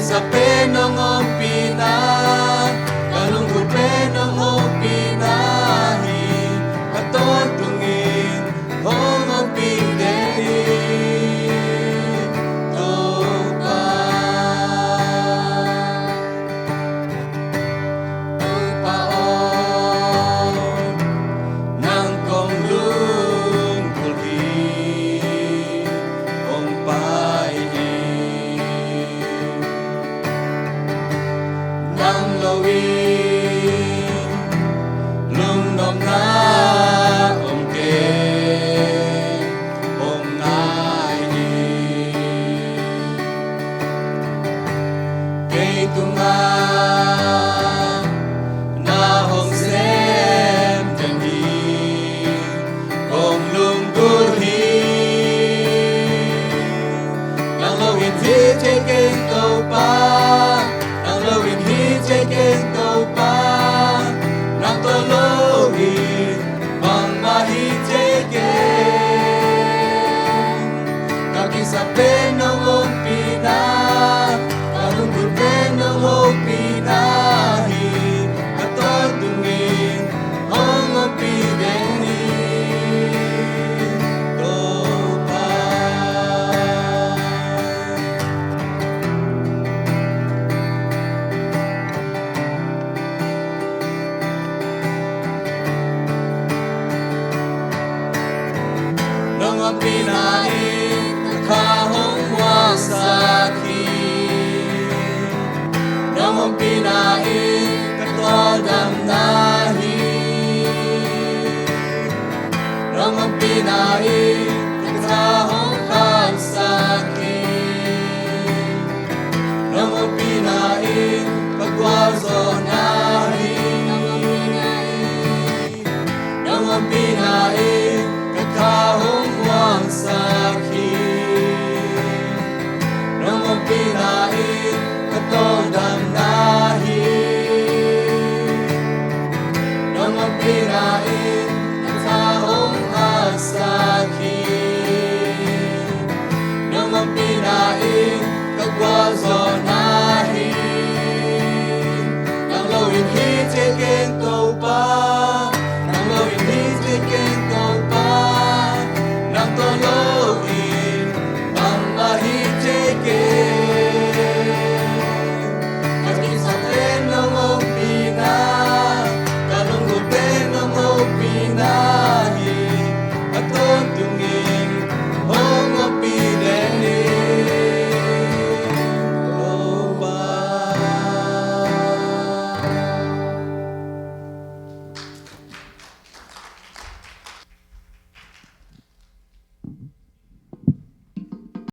sa penong o pina, kalungkot penong o pinahi, aton tungin hong o pideni, topa. Tupaon ng kong lungkulhi, ong paihi, ng lawin, lungnom na ongke, ong naihi, kay tunga na hong sem janhi, ong lungkulhi, ng lawin hijay keng topa, ng lawin hijay keng topa, ng tolohin mang mahijay keng, kakisa penong o pina, kalungkot penong o pinahi, aton tungin hong o pideni, topa. Nung ang pinain, nakahong wasakit, nung ang pinain, katodang nahi, nung ang pinain, katahong kagsakit, nung ang pinain, pagwaso nahi, nung ang pinain, katahong wasakit, nung ang pinain, katodang nahi, nung ang pinain, katahong asakit, nung ang pinain, kagwaso